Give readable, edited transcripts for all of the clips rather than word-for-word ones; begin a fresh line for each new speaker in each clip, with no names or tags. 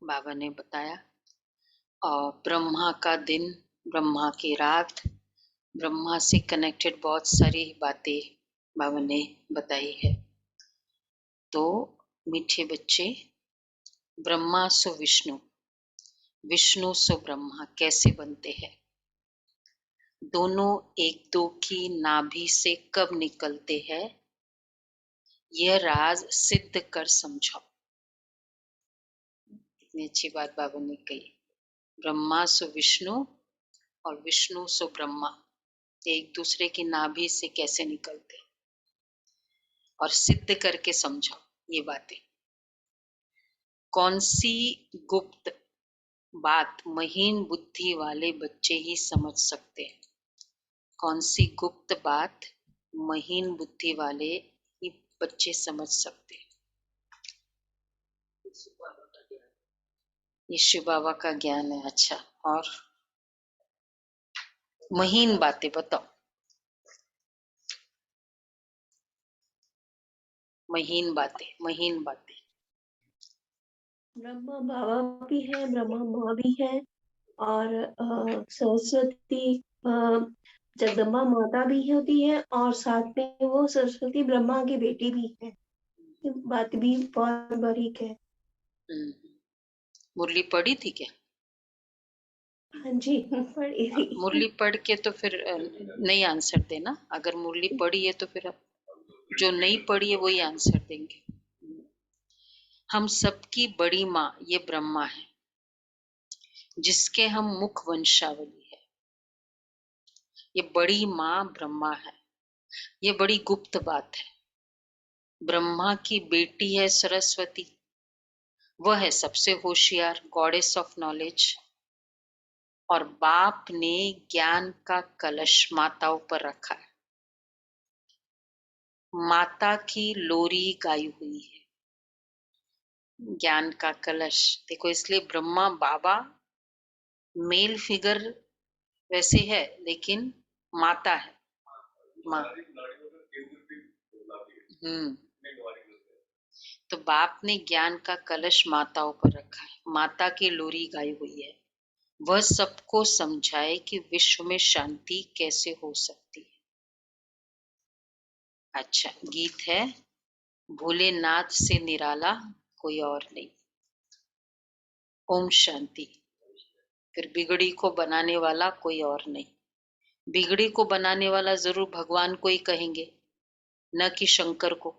बाबा ने बताया। और ब्रह्मा का दिन, ब्रह्मा की रात, ब्रह्मा से कनेक्टेड बहुत सारी बातें बाबा ने बताई है। तो मीठे बच्चे, ब्रह्मा सो विष्णु, विष्णु सो ब्रह्मा कैसे बनते हैं? दोनों एक दो की नाभि से कब निकलते हैं, यह राज सिद्ध कर समझो। इतनी अच्छी बात बाबा ने कही। ब्रह्मा सो विष्णु और विष्णु सो ब्रह्मा एक दूसरे की नाभि से कैसे निकलते, और सिद्ध करके समझो ये बातें। कौन सी गुप्त बात महीन बुद्धि वाले बच्चे ही समझ सकते हैं? कौन सी गुप्त बात महीन बुद्धि वाले ही बच्चे समझ सकते हैं? ये शिव बाबा का ज्ञान है। अच्छा, और महीन बातें बताओ। महीन बातें, महीन बातें।
ब्रह्मा बाबा भी है, ब्रह्मा माँ भी है, और सरस्वती जगदम्बा माता भी होती है, और साथ में वो सरस्वती ब्रह्मा की बेटी भी है। ये बात भी बहुत बारीक है।
मुरली पढ़ी थी क्या?
हाँ जी, पढ़ी
मुरली
थी।
पढ़ के तो फिर नहीं आंसर देना। अगर मुरली पढ़ी है तो फिर जो नहीं पढ़ी है वही आंसर देंगे। हम सबकी बड़ी माँ ये ब्रह्मा है, जिसके हम मुख वंशावली है। ये बड़ी माँ ब्रह्मा है। ये बड़ी गुप्त बात है। ब्रह्मा की बेटी है सरस्वती, वह है सबसे होशियार, गॉडेस ऑफ नॉलेज। और बाप ने ज्ञान का कलश माताओं पर रखा है। माता की लोरी गाई हुई है, ज्ञान का कलश। देखो, इसलिए ब्रह्मा बाबा मेल फिगर वैसे है, लेकिन माता है, माँ। तो बाप ने ज्ञान का कलश माताओं पर रखा है, माता की लोरी गाई हुई है। वह सबको समझाए कि विश्व में शांति कैसे हो सकती है। अच्छा, गीत है, भोलेनाथ से निराला कोई और नहीं। ओम शांति। फिर बिगड़ी को बनाने वाला कोई और नहीं। बिगड़ी को बनाने वाला जरूर भगवान को ही कहेंगे, न कि शंकर को।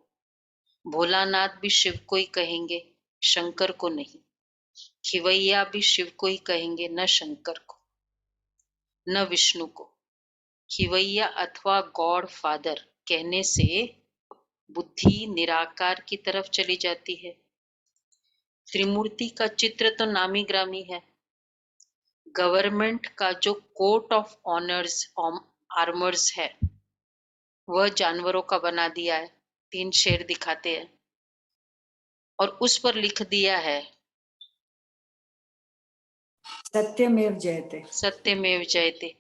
भोलानाथ भी शिव को ही कहेंगे, शंकर को नहीं। खिवैया भी शिव को ही कहेंगे, न शंकर को, न विष्णु को। खिवैया अथवा गॉड फादर कहने से बुद्धि निराकार की तरफ चली जाती है। त्रिमूर्ति का चित्र तो नामी ग्रामी है। गवर्नमेंट का जो कोट ऑफ ऑनर्स आर्मर्स है, वह जानवरों का बना दिया है। 3 शेर दिखाते हैं और उस पर लिख दिया है
सत्यमेव जयते।
सत्यमेव जयते।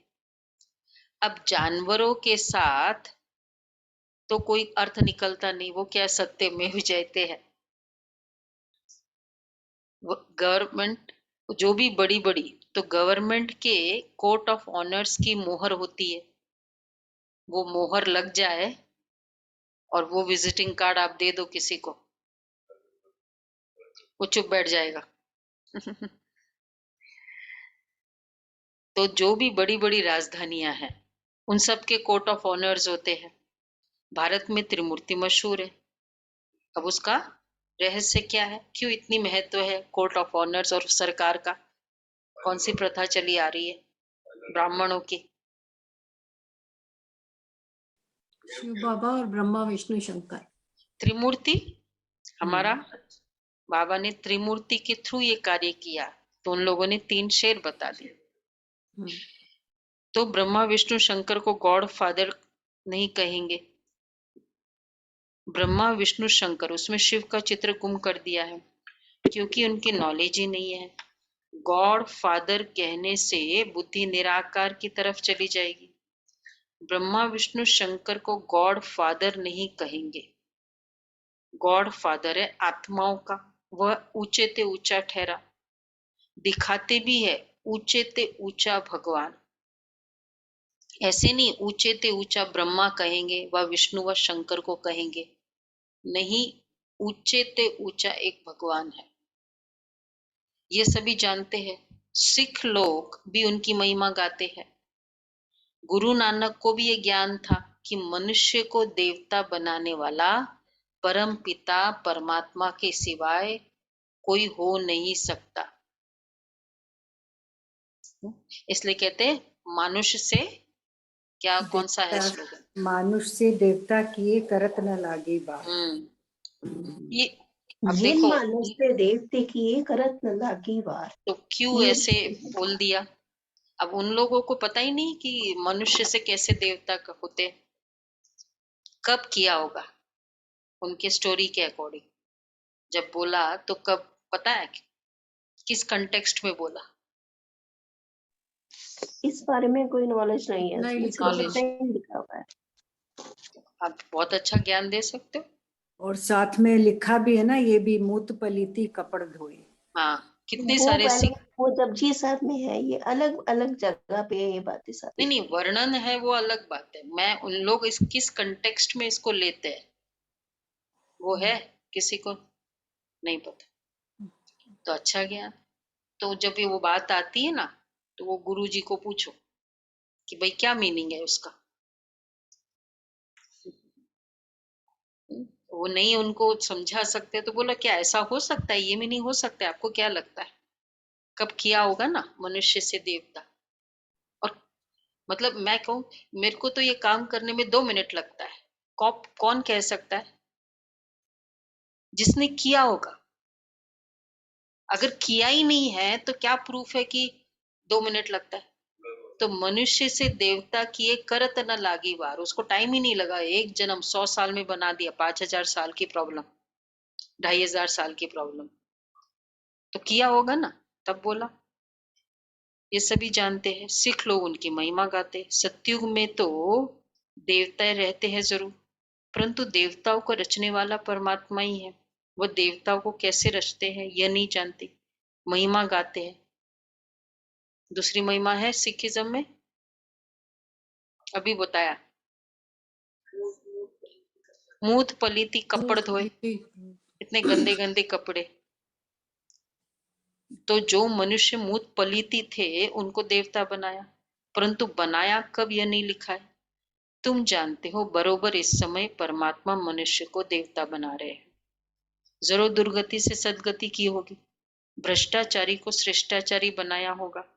अब जानवरों के साथ तो कोई अर्थ निकलता नहीं, वो क्या सत्यमेव जयते है। गवर्नमेंट जो भी बड़ी बड़ी, तो गवर्नमेंट के कोर्ट ऑफ ऑनर्स की मोहर होती है। वो मोहर लग जाए और वो विजिटिंग कार्ड आप दे दो किसी को, वो चुप बैठ जाएगा। तो जो भी बड़ी बड़ी राजधानियां हैं, उन सब के कोर्ट ऑफ ऑनर्स होते हैं। भारत में त्रिमूर्ति मशहूर है। अब उसका रहस्य क्या है, क्यों इतनी महत्व है कोर्ट ऑफ ऑनर्स और सरकार का? कौन सी प्रथा चली आ रही है ब्राह्मणों की?
शिव बाबा और ब्रह्मा विष्णु शंकर।
त्रिमूर्ति हमारा बाबा ने त्रिमूर्ति के थ्रू ये कार्य किया, तो उन लोगों ने 3 शेर बता दिए। तो ब्रह्मा विष्णु शंकर को गॉड फादर नहीं कहेंगे। ब्रह्मा विष्णु शंकर, उसमें शिव का चित्र गुम कर दिया है, क्योंकि उनकी नॉलेज ही नहीं है। गॉड फादर कहने से बुद्धि निराकार की तरफ चली जाएगी। ब्रह्मा विष्णु शंकर को गॉड फादर नहीं कहेंगे। गॉड फादर है आत्माओं का, वह ऊंचे ते ऊंचा ठहरा। दिखाते भी है ऊंचे ते ऊंचा भगवान। ऐसे नहीं ऊंचे ते ऊंचा ब्रह्मा कहेंगे व विष्णु व शंकर को कहेंगे, नहीं, ऊंचे ते ऊंचा एक भगवान है। ये सभी जानते हैं। सिख लोग भी उनकी महिमा गाते हैं। गुरु नानक को भी ये ज्ञान था कि मनुष्य को देवता बनाने वाला परम पिता परमात्मा के सिवाय कोई हो नहीं सकता। इसलिए कहते हैं मानुष से क्या, कौन सा है स्लोगन?
मानुष से देवता किए करत न लागे बात।
ये अब
जिन
देखो
मानस से देवते किए करत न लागी वार।
तो क्यों
ये
ऐसे बोल दिया? अब उन लोगों को पता ही नहीं कि मनुष्य से कैसे देवता होते, कब किया होगा उनके स्टोरी के अकॉर्डिंग। जब बोला तो कब पता है, किस कंटेक्स्ट में बोला?
इस बारे में कोई नॉलेज नहीं है,
नहीं,
सिर्फ
knowledge।
इतना ही लिखा हुआ है।
आप बहुत अच्छा ज्ञान दे सकते हो।
और साथ में लिखा भी है ना, ये भी मूत पलीती कपड़ धोए।
हाँ, कितने
वो
सारे
पहले वो जपजी साहब में है, ये अलग अलग जगह पे ये बातें सारी।
नहीं, वर्णन है वो अलग बात है। मैं उन लोग इस किस कंटेक्स्ट में इसको लेते हैं वो है किसी को नहीं पता। तो अच्छा ज्ञान। तो जब ये वो बात आती है ना तो वो गुरु जी को पूछो कि भाई क्या मीनिंग है उसका। वो नहीं उनको समझा सकते तो बोला क्या ऐसा हो सकता है, ये मीनिंग हो सकता है, आपको क्या लगता है? कब किया होगा ना मनुष्य से देवता? और मतलब मैं कहूँ मेरे को तो ये काम करने में 2 मिनट लगता है, कौन कह सकता है जिसने किया होगा? अगर किया ही नहीं है तो क्या प्रूफ है कि 2 मिनट लगता है? तो मनुष्य से देवता किए करत न लागी वार, उसको टाइम ही नहीं लगा। एक जन्म 100 साल में बना दिया, 5000 साल की प्रॉब्लम, 2500 साल की प्रॉब्लम। तो किया होगा ना, तब बोला। ये सभी जानते हैं। सिख लोग उनकी महिमा गाते। सतयुग में तो देवता रहते हैं जरूर, परंतु देवताओं को रचने वाला परमात्मा ही है। वो देवताओं को कैसे रचते हैं यह नहीं जानते, महिमा गाते हैं। दूसरी महिमा है सिखिज्म में, अभी बताया, मूत पलीती कपड़ धोए। इतने गंदे गंदे कपड़े। तो जो मनुष्य मूत पलीती थे उनको देवता बनाया, परंतु बनाया कब यह नहीं लिखा है। तुम जानते हो बरोबर इस समय परमात्मा मनुष्य को देवता बना रहे हैं। जरूर दुर्गति से सदगति की होगी, भ्रष्टाचारी को श्रेष्ठाचारी बनाया होगा।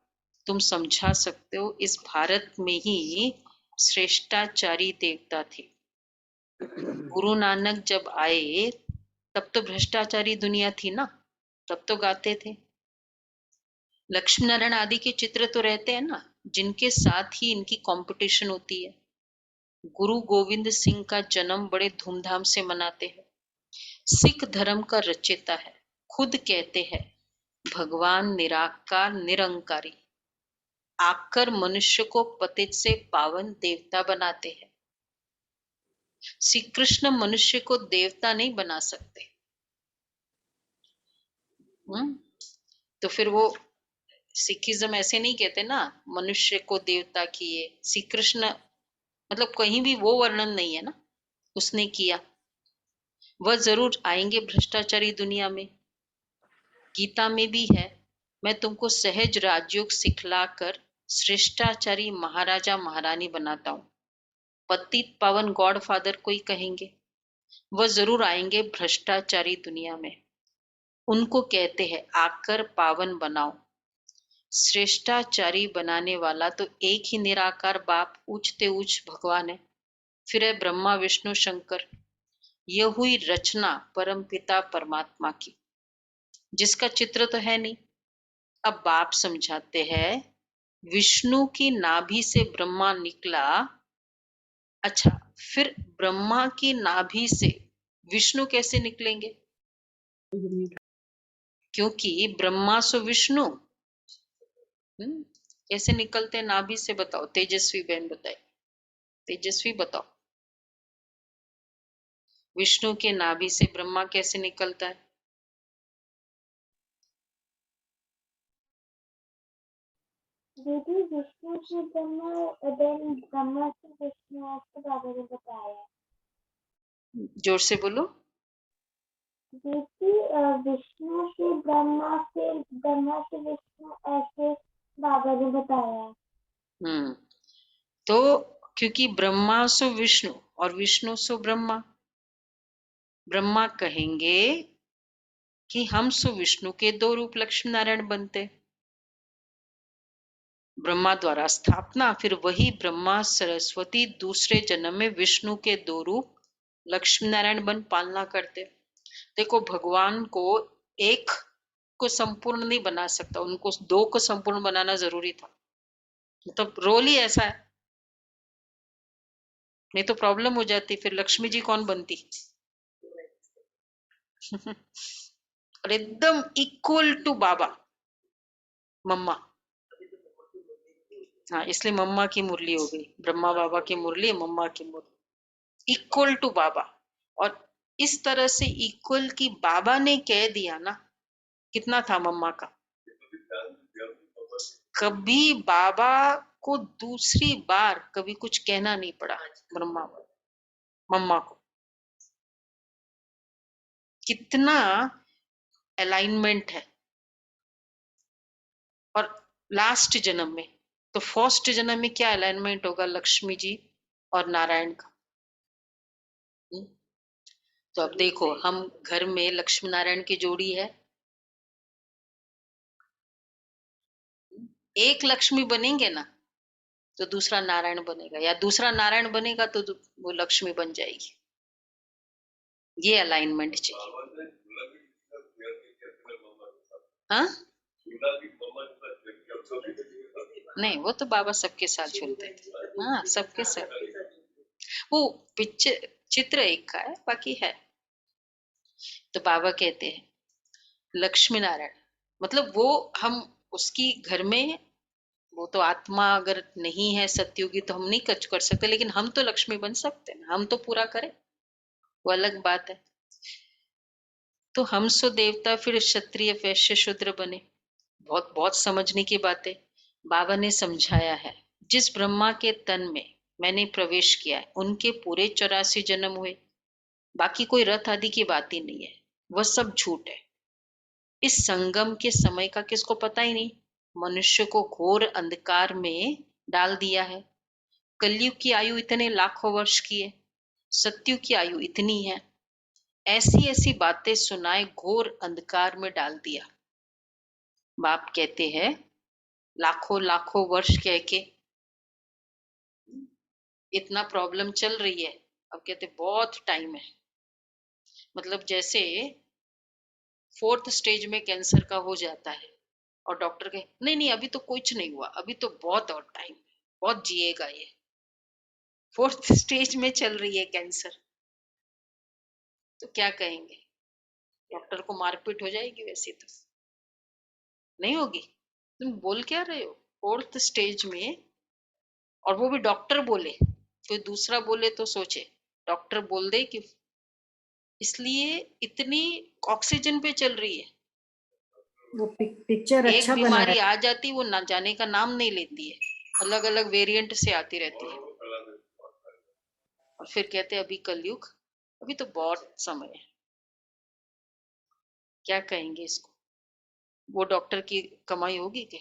तुम समझा सकते हो इस भारत में ही श्रेष्ठाचारी देवता थे। गुरु नानक जब आए तब तो भ्रष्टाचारी दुनिया थी ना, तब तो गाते थे। लक्ष्मी नारायण आदि के चित्र तो रहते हैं ना, जिनके साथ ही इनकी कंपटीशन होती है। गुरु गोविंद सिंह का जन्म बड़े धूमधाम से मनाते हैं। सिख धर्म का रचयिता है, खुद कहते हैं भगवान निराकार निरंकारी आकर मनुष्य को पतित से पावन देवता बनाते हैं। श्री कृष्ण मनुष्य को देवता नहीं बना सकते। तो फिर वो सिखिज्म ऐसे नहीं कहते ना, मनुष्य को देवता किए। श्री कृष्ण मतलब कहीं भी वो वर्णन नहीं है ना उसने किया। वह जरूर आएंगे भ्रष्टाचारी दुनिया में, गीता में भी है, मैं तुमको सहज राजयोग सिखलाकर श्रेष्ठाचारी महाराजा महारानी बनाता हूं। पतित पावन गॉड फादर कोई कहेंगे, वह जरूर आएंगे भ्रष्टाचारी दुनिया में। उनको कहते हैं आकर पावन बनाओ। श्रेष्ठाचारी बनाने वाला तो एक ही निराकार बाप ऊंचते ऊंच भगवान है, फिर है ब्रह्मा विष्णु शंकर। यह हुई रचना परम पिता परमात्मा की, जिसका चित्र तो है नहीं। अब बाप समझाते हैं विष्णु की नाभि से ब्रह्मा निकला। अच्छा, फिर ब्रह्मा की नाभि से विष्णु कैसे निकलेंगे? क्योंकि ब्रह्मा सो विष्णु। कैसे निकलते नाभि से, बताओ तेजस्वी बहन बताए, तेजस्वी बताओ। विष्णु के नाभि से ब्रह्मा कैसे निकलता है?
दीदी विष्णु से ब्रह्मा देन ब्रह्मा से विष्णु आपको बाबा ने बताया।
जोर से बोलो।
दीदी विष्णु से ब्रह्मा से विष्णु ऐसे बाबा ने बताया।
तो क्योंकि ब्रह्मा सो विष्णु और विष्णु सो ब्रह्मा, ब्रह्मा कहेंगे कि हम सो विष्णु के दो रूप लक्ष्मी नारायण बनते, ब्रह्मा द्वारा स्थापना, फिर वही ब्रह्मा सरस्वती दूसरे जन्म में विष्णु के दो रूप लक्ष्मी नारायण बन पालना करते। देखो भगवान को एक को संपूर्ण नहीं बना सकता, उनको दो को संपूर्ण बनाना जरूरी था, मतलब रोल ही ऐसा है, नहीं तो प्रॉब्लम हो जाती, फिर लक्ष्मी जी कौन बनती। और एकदम इक्वल टू बाबा मम्मा, हाँ इसलिए मम्मा की मुरली हो गई, ब्रह्मा बाबा की मुरली, मम्मा की मुरली, इक्वल टू बाबा। और इस तरह से इक्वल की बाबा ने कह दिया ना, कितना था मम्मा का। कभी बाबा को दूसरी बार कभी कुछ कहना नहीं पड़ा ब्रह्मा मम्मा को, कितना अलाइनमेंट है। और लास्ट जन्म में, तो फर्स्ट जन्म में क्या अलाइनमेंट होगा लक्ष्मी जी और नारायण का। तो अब देखो हम घर में लक्ष्मी नारायण की जोड़ी है, एक लक्ष्मी बनेंगे ना तो दूसरा नारायण बनेगा, या दूसरा नारायण बनेगा तो वो लक्ष्मी बन जाएगी। ये अलाइनमेंट चाहिए। हाँ नहीं, वो तो बाबा सबके साथ झूलते थे, हाँ सबके साथ। वो पिक्चर चित्र एक का है, बाकी है। तो बाबा कहते हैं लक्ष्मी नारायण, मतलब वो हम उसकी घर में, वो तो आत्मा अगर नहीं है सत्युगी तो हम नहीं कच कर सकते, लेकिन हम तो लक्ष्मी बन सकते हैं, हम तो पूरा करें, वो अलग बात है। तो हम सो देवता फिर क्षत्रिय वैश्य शूद्र बने, बहुत बहुत समझने की बातें बाबा ने समझाया है। जिस ब्रह्मा के तन में मैंने प्रवेश किया है उनके पूरे 84 जन्म हुए, बाकी कोई रथ आदि की बात ही नहीं है, वह सब झूठ है। इस संगम के समय का किसको पता ही नहीं, मनुष्य को घोर अंधकार में डाल दिया है। कलयुग की आयु इतने लाखों वर्ष की है, सत्युग की आयु इतनी है, ऐसी ऐसी बातें सुनाए घोर अंधकार में डाल दिया। बाप कहते हैं लाखों लाखों वर्ष कह के इतना प्रॉब्लम चल रही है, अब कहते बहुत टाइम है, मतलब जैसे 4th स्टेज में कैंसर का हो जाता है और डॉक्टर कहे नहीं नहीं अभी तो कुछ नहीं हुआ, अभी तो बहुत और टाइम है, बहुत जिएगा ये, 4th स्टेज में चल रही है कैंसर, तो क्या कहेंगे, डॉक्टर को मारपीट हो जाएगी, वैसे तो नहीं होगी। तुम बोल क्या रहे हो 4th स्टेज में, और वो भी डॉक्टर बोले, कोई दूसरा बोले तो सोचे, डॉक्टर बोल दे कि, इसलिए इतनी ऑक्सीजन पे चल रही है।
वो पिक्चर
एक
अच्छा बनाया।
बीमारी आ जाती वो ना जाने का नाम नहीं लेती है, अलग अलग वेरिएंट से आती रहती है, और फिर कहते हैं अभी कलयुग, अभी तो बहुत समय है, क्या कहेंगे इसको। वो डॉक्टर की कमाई होगी क्या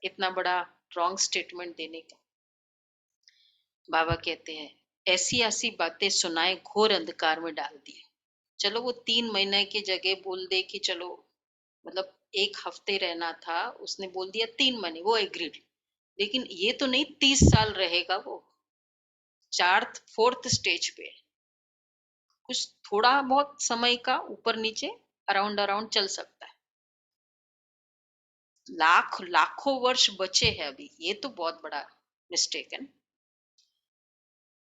इतना बड़ा रॉन्ग स्टेटमेंट देने का। बाबा कहते हैं ऐसी ऐसी बातें सुनाए घोर अंधकार में डाल दिए। चलो वो 3 महीने की जगह बोल दे कि चलो मतलब 1 हफ्ते रहना था, उसने बोल दिया 3 महीने, वो एग्रीड, लेकिन ये तो नहीं 30 साल रहेगा वो, 4th 4th स्टेज पे, कुछ थोड़ा बहुत समय का ऊपर नीचे अराउंड अराउंड चल सकता है, लाखों वर्ष बचे हैं अभी, ये तो बहुत बड़ा मिस्टेक है ना।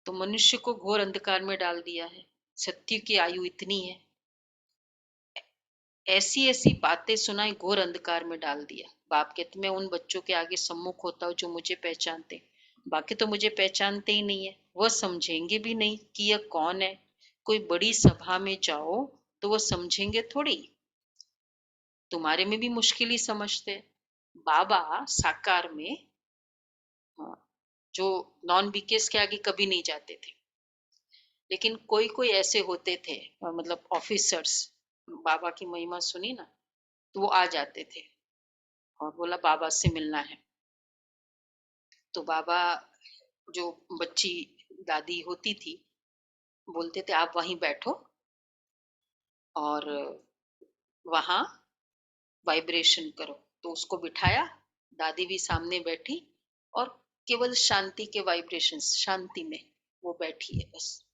तो मनुष्य को घोर अंधकार में डाल दिया है, सत्य की आयु इतनी है, ऐसी ऐसी बातें सुनाई घोर अंधकार में डाल दिया। बाप कहते मैं उन बच्चों के आगे सम्मुख होता हूँ जो मुझे पहचानते, बाकी तो मुझे पहचानते ही नहीं है, वह समझेंगे भी नहीं कि यह कौन है। कोई बड़ी सभा में जाओ तो वह समझेंगे थोड़ी, तुम्हारे में भी मुश्किल ही समझते, बाबा साकार में जो नॉन बीकेस के आगे कभी नहीं जाते थे, लेकिन कोई कोई ऐसे होते थे, मतलब ऑफिसर्स, बाबा की महिमा सुनी ना तो वो आ जाते थे और बोला बाबा से मिलना है। तो बाबा, जो बच्ची दादी होती थी, बोलते थे आप वहीं बैठो और वहां वाइब्रेशन करो। तो उसको बिठाया, दादी भी सामने बैठी और केवल शांति के वाइब्रेशंस, शांति में वो बैठी है बस।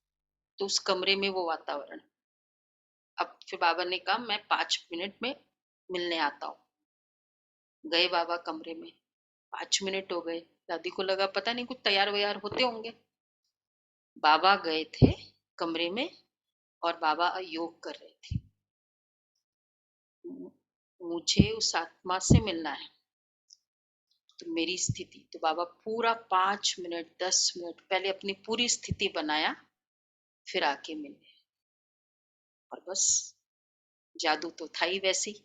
तो उस कमरे में वो वातावरण। अब फिर बाबा ने कहा मैं 5 मिनट में मिलने आता हूँ। गए बाबा कमरे में, 5 मिनट हो गए, दादी को लगा पता नहीं कुछ तैयार वैयार होते होंगे। बाबा गए थे कमरे में और बाबा योग कर रहे थे। मुझे उस आत्मा से मिलना है, तो मेरी स्थिति, तो बाबा पूरा 5 मिनट 10 मिनट पहले अपनी पूरी स्थिति बनाया, फिर आके मिले। और बस जादू तो था ही वैसी।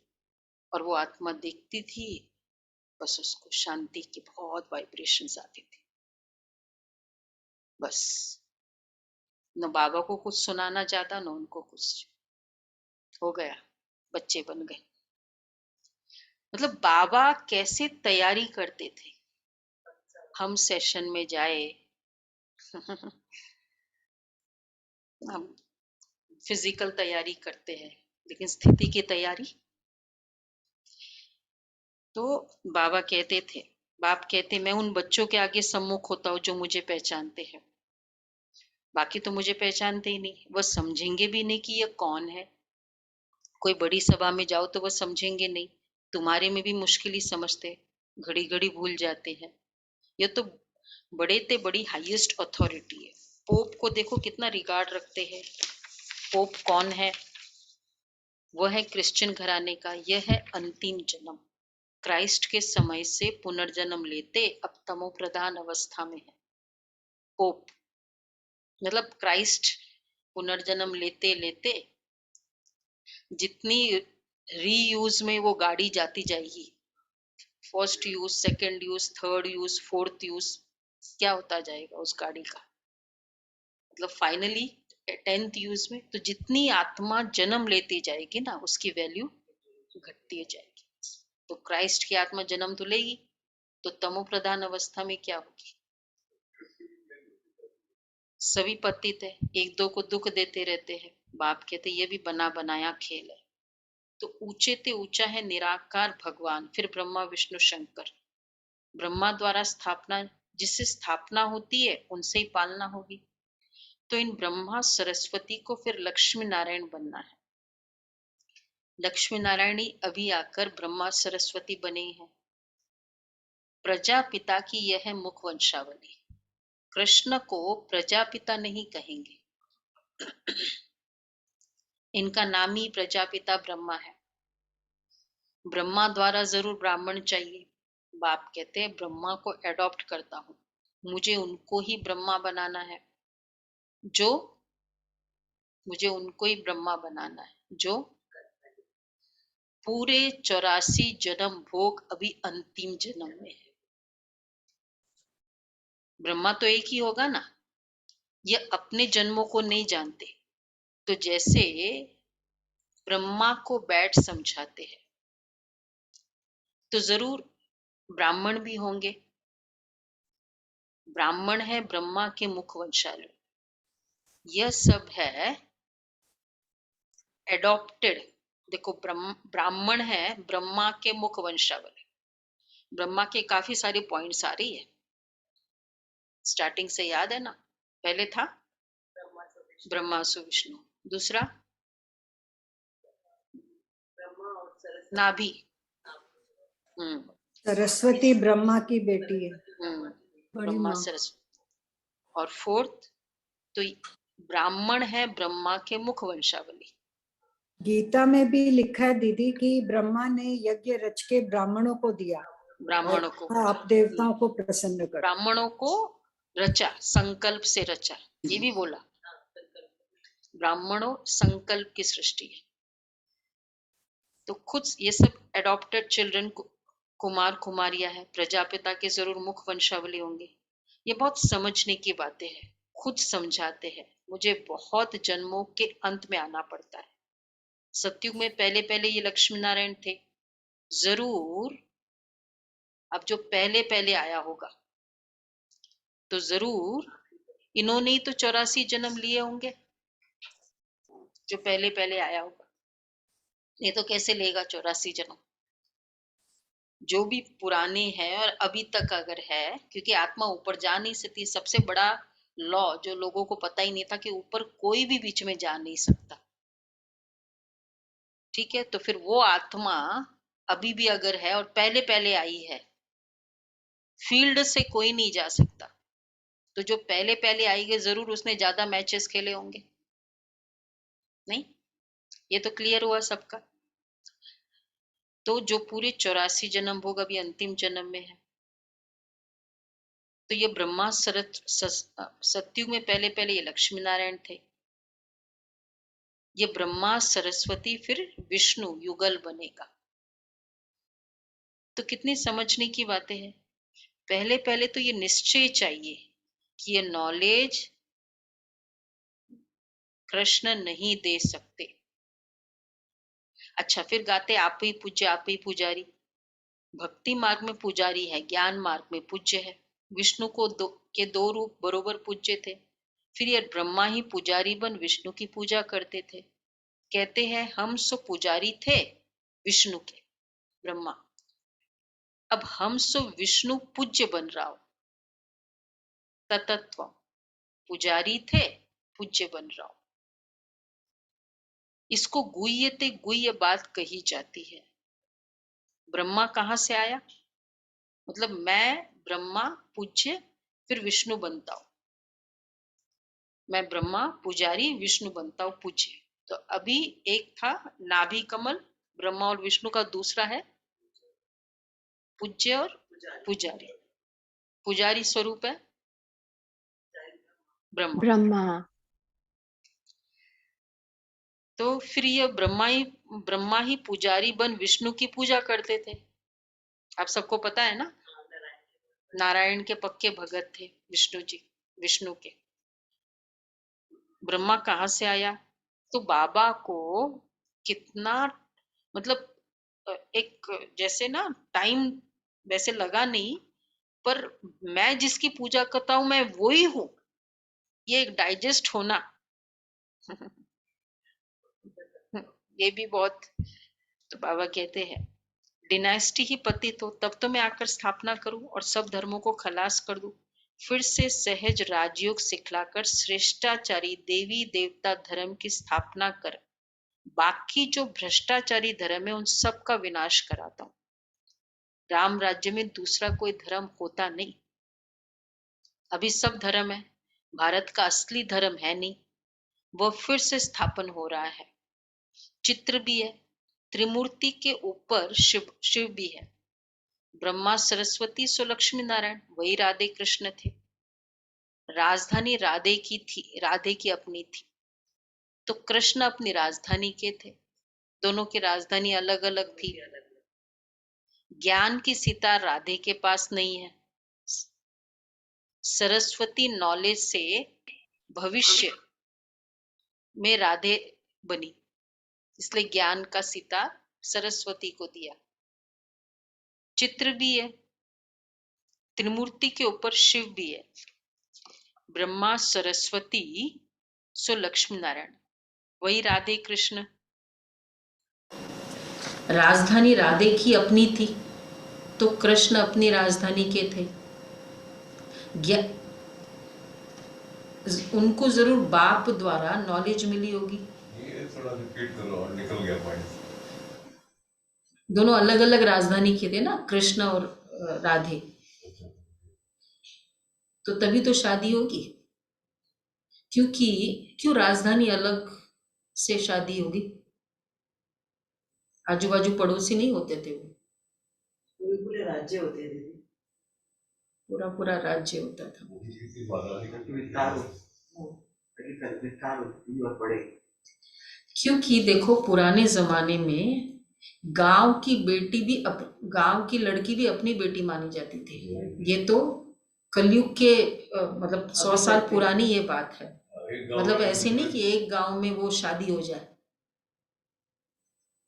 और वो आत्मा देखती थी, बस उसको शांति की बहुत वाइब्रेशंस आती थी। बस न बाबा को कुछ सुनाना चाहता, न उनको कुछ। हो गया, बच्चे बन गए। मतलब बाबा कैसे तैयारी करते थे। हम सेशन में जाए हम फिजिकल तैयारी करते हैं, लेकिन स्थिति की तैयारी। तो बाबा कहते थे, बाप कहते मैं उन बच्चों के आगे सम्मुख होता हूँ जो मुझे पहचानते हैं, बाकी तो मुझे पहचानते ही नहीं। वह समझेंगे भी नहीं कि यह कौन है। कोई बड़ी सभा में जाओ तो वह समझेंगे नहीं, तुम्हारे में भी मुश्किल ही समझते, घड़ी घड़ी भूल जाते हैं। यह तो बड़े ते बड़ी हाईएस्ट अथॉरिटी है। पोप को देखो कितना रिगार्ड रखते हैं। पोप कौन है? वह है क्रिश्चियन घराने का। यह है अंतिम जन्म। क्राइस्ट के समय से पुनर्जन्म लेते अब तमो प्रधान अवस्था में है पोप। मतलब क्राइस्ट पुनर्जन्म लेते लेते जितनी रीयूज में वो गाड़ी जाती जाएगी, first use, second use, third use, fourth use, क्या होता जाएगा उस गाड़ी का। मतलब फाइनली 10th यूज में तो जितनी आत्मा जन्म लेती जाएगी ना, उसकी वैल्यू घटती जाएगी। तो क्राइस्ट की आत्मा जन्म तो लेगी, तो तमो प्रधान अवस्था में क्या होगी? सभी पतित है, एक दो को दुख देते रहते हैं। बाप कहते ये भी बना बनाया खेल है। तो ऊंचे ते ऊंचा है निराकार भगवान, फिर ब्रह्मा विष्णु शंकर। ब्रह्मा द्वारा स्थापना, जिससे स्थापना होती है उनसे ही पालना होगी। तो इन ब्रह्मा सरस्वती को फिर लक्ष्मी नारायण बनना है। लक्ष्मी नारायण ही अभी आकर ब्रह्मा सरस्वती बने हैं। प्रजापिता की यह है मुख वंशावली। कृष्ण को प्रजापिता नहीं कहेंगे, इनका नाम ही प्रजापिता ब्रह्मा है। ब्रह्मा द्वारा जरूर ब्राह्मण चाहिए। बाप कहते हैं ब्रह्मा को एडॉप्ट करता हूं, मुझे उनको ही ब्रह्मा बनाना है, जो मुझे उनको ही ब्रह्मा बनाना है जो पूरे 84 जन्म भोग अभी अंतिम जन्म में है। ब्रह्मा तो एक ही होगा ना। ये अपने जन्मों को नहीं जानते। तो जैसे ब्रह्मा को बैठ समझाते हैं, तो जरूर ब्राह्मण भी होंगे। ब्राह्मण है ब्रह्मा के मुख वंशालु। यह सब है एडॉप्टेड। देखो ब्राह्मण है ब्रह्मा के मुख वंशावली। ब्रह्मा के काफी सारे पॉइंट्स आ रही है, स्टार्टिंग से याद है ना। पहले था ब्रह्मा सु विष्णु, दूसरा नाभि,
सरस्वती ब्रह्मा की बेटी है।
बड़ी
ब्रह्मा
माँ।
सरस्वती। और फोर्थ तो ब्राह्मण है ब्रह्मा के मुख वंशावली।
गीता में भी लिखा है दीदी कि ब्रह्मा ने यज्ञ रच के ब्राह्मणों को दिया,
ब्राह्मणों को,
आप देवताओं को प्रसन्न करो।
ब्राह्मणों को रचा, संकल्प से रचा, ये भी बोला। ब्राह्मणों संकल्प की सृष्टि है। तो खुद ये सब एडॉप्टेड चिल्ड्रन को कुमार कुमारियां है, प्रजापिता के जरूर मुख वंशावली होंगे। ये बहुत समझने की बातें हैं, खुद समझाते हैं। मुझे बहुत जन्मों के अंत में आना पड़ता है। सतयुग में पहले पहले ये लक्ष्मी नारायण थे जरूर। अब जो पहले पहले आया होगा तो जरूर इन्होंने ही तो 84 जन्म लिए होंगे। जो पहले पहले आया होगा, ये तो कैसे लेगा 84 जन्म। जो भी पुराने हैं और अभी तक अगर है, क्योंकि आत्मा ऊपर जा नहीं सकती। सबसे बड़ा लॉ जो लोगों को पता ही नहीं था कि ऊपर कोई भी बीच में जा नहीं सकता। ठीक है, तो फिर वो आत्मा अभी भी अगर है और पहले पहले आई है, फील्ड से कोई नहीं जा सकता, तो जो पहले पहले आई है जरूर उसने ज्यादा मैचेस खेले होंगे। नहीं, ये तो क्लियर हुआ सबका। तो जो पूरे 84 जन्म भोग अभी अंतिम जन्म में है, तो ये ब्रह्मा सतयुग में पहले पहले ये लक्ष्मी नारायण थे। ये ब्रह्मा सरस्वती फिर विष्णु युगल बनेगा। तो कितनी समझने की बातें हैं। पहले पहले तो ये निश्चय चाहिए कि ये नॉलेज कृष्ण नहीं दे सकते। अच्छा, फिर गाते आप ही पूज्य आप ही पुजारी। भक्ति मार्ग में पुजारी है, ज्ञान मार्ग में पूज्य है। विष्णु को के दो रूप बरोबर पूज्य थे। फिर ये ब्रह्मा ही पुजारी बन विष्णु की पूजा करते थे। कहते हैं हम सो पुजारी थे विष्णु के, ब्रह्मा। अब हम सो विष्णु पूज्य बन रहा हो। तत्व पुजारी थे, पूज्य बन रहा हो। इसको गुह्यते गुह्य बात कही जाती है। ब्रह्मा कहाँ से आया? मतलब मैं ब्रह्मा पूज्य फिर विष्णु बनता हूं। मैं ब्रह्मा पुजारी विष्णु बनता हूं पूज्य। तो अभी एक था नाभि कमल ब्रह्मा और विष्णु का, दूसरा है पूज्य और पुजारी। पुजारी स्वरूप है ब्रह्मा।
ब्रह्मा।
तो फिर ये ब्रह्मा ही पुजारी बन विष्णु की पूजा करते थे। आप सबको पता है ना, नारायण के पक्के भगत थे विष्णु जी, विष्णु के। ब्रह्मा कहाँ से आया? तो बाबा को कितना, मतलब एक जैसे ना टाइम वैसे लगा नहीं, पर मैं जिसकी पूजा करता हूं मैं वो ही हूं, ये एक डाइजेस्ट होना ये भी बहुत। तो बाबा कहते हैं डिनास्टी ही पतित हो तब तो मैं आकर स्थापना करूं और सब धर्मों को खलास कर दूं। फिर से सहज राजयोग सिखलाकर श्रेष्ठाचारी देवी देवता धर्म की स्थापना कर बाकी जो भ्रष्टाचारी धर्म है उन सब का विनाश कराता हूं। राम राज्य में दूसरा कोई धर्म होता नहीं। अभी सब धर्म है, भारत का असली धर्म है नहीं, वह फिर से स्थापन हो रहा है। चित्र भी है, त्रिमूर्ति के ऊपर शिव भी है। ब्रह्मा सरस्वती सो लक्ष्मी नारायण, वही राधे कृष्ण थे। राजधानी राधे की थी, राधे की अपनी थी, तो कृष्ण अपनी राजधानी के थे। दोनों की राजधानी अलग अलग थी। ज्ञान की सीता राधे के पास नहीं है। सरस्वती नॉलेज से भविष्य में राधे बनी, इसलिए ज्ञान का सीता सरस्वती को दिया। चित्र भी है, त्रिमूर्ति के ऊपर शिव भी है। ब्रह्मा सरस्वती सो लक्ष्मी नारायण, वही राधे कृष्ण। राजधानी राधे की अपनी थी, तो कृष्ण अपनी राजधानी के थे। उनको जरूर बाप द्वारा नॉलेज मिली होगी।
ये थोड़ा रिपीट करो और निकल गया पॉइंट।
दोनों अलग अलग राजधानी के थे ना, कृष्ण और राधे, तो तभी तो शादी होगी। क्यों राजधानी अलग से शादी होगी? आजू बाजू पड़ोसी नहीं होते थे वो,
पूरे राज्य होते थे,
पूरा राज्य होता था। क्योंकि देखो पुराने जमाने में
गांव की बेटी भी गांव की लड़की भी अपनी बेटी मानी जाती थी। ये तो कलयुग के मतलब 100 साल पुरानी ये बात है। मतलब ऐसे नहीं कि एक गांव में वो शादी हो जाए।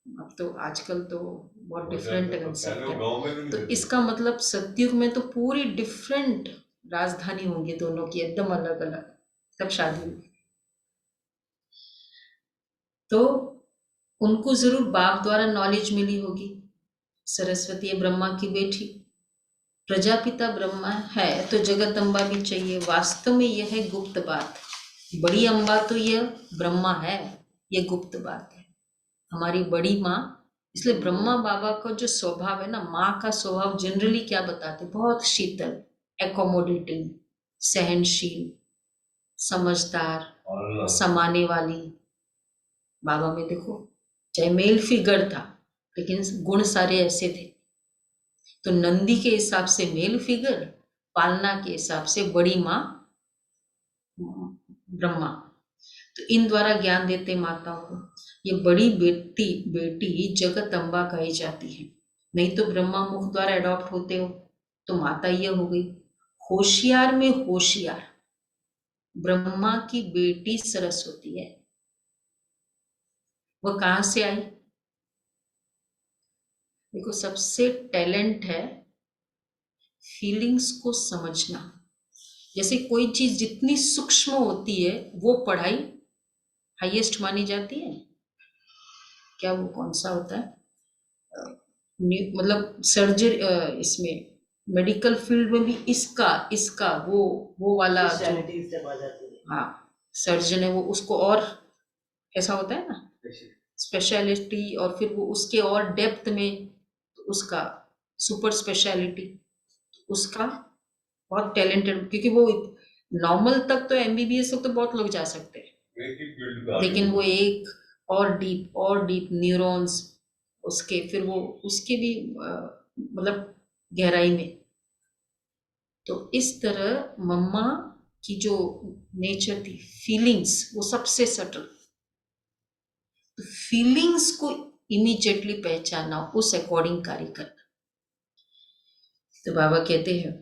अब तो आजकल तो बहुत डिफरेंट कंसेप्ट है। तो इसका मतलब सतयुग में तो पूरी डिफरेंट राजधानी होंगी दोनों की, एकदम अलग अलग, तब शादी हुई। तो उनको जरूर बाप द्वारा नॉलेज मिली होगी। सरस्वती है ब्रह्मा की बेटी, प्रजापिता ब्रह्मा है तो जगत अम्बा भी चाहिए। वास्तव में यह है गुप्त बात। बड़ी अम्बा तो यह ब्रह्मा है, यह गुप्त बात है, हमारी बड़ी माँ। इसलिए ब्रह्मा बाबा का जो स्वभाव है ना, माँ का स्वभाव जनरली क्या बताते, बहुत शीतल, एकोमोडेटिंग, सहनशील, समझदार, समाने वाली। बाबा में देखो, चाहे मेल फिगर था लेकिन गुण सारे ऐसे थे। तो नंदी के हिसाब से मेल फिगर, पालना के हिसाब से बड़ी माँ ब्रह्मा। तो इन द्वारा ज्ञान देते माताओं को। ये बड़ी बेटी जगत अम्बा कही जाती है। नहीं तो ब्रह्मा मुख द्वारा अडॉप्ट होते हो तो माता ये हो गई। होशियार में होशियार ब्रह्मा की बेटी सरस्वती है। वह कहाँ से आई? देखो, सबसे टैलेंट है फीलिंग्स को समझना। जैसे कोई चीज जितनी सूक्ष्म होती है वो पढ़ाई हाईएस्ट मानी जाती है। क्या वो कौन सा होता है, मतलब सर्जरी, इसमें मेडिकल फील्ड में भी इसका वो वाला जो, हाँ, सर्जन है वो, उसको और ऐसा होता है ना स्पेशलिटी, और फिर वो उसके और डेप्थ में उसका सुपर स्पेशलिटी, उसका बहुत टैलेंटेड। क्योंकि वो नॉर्मल तक तो एमबीबीएस तक तो बहुत लोग जा सकते हैं, लेकिन वो एक और डीप न्यूरॉन्स उसके, फिर वो उसके भी मतलब गहराई में। तो इस तरह मम्मा की जो नेचर थी, फीलिंग्स, वो सबसे सटल। तो फीलिंग्स को इमीडिएटली पहचाना, उस अकॉर्डिंग कार्य करना। तो बाबा कहते हैं,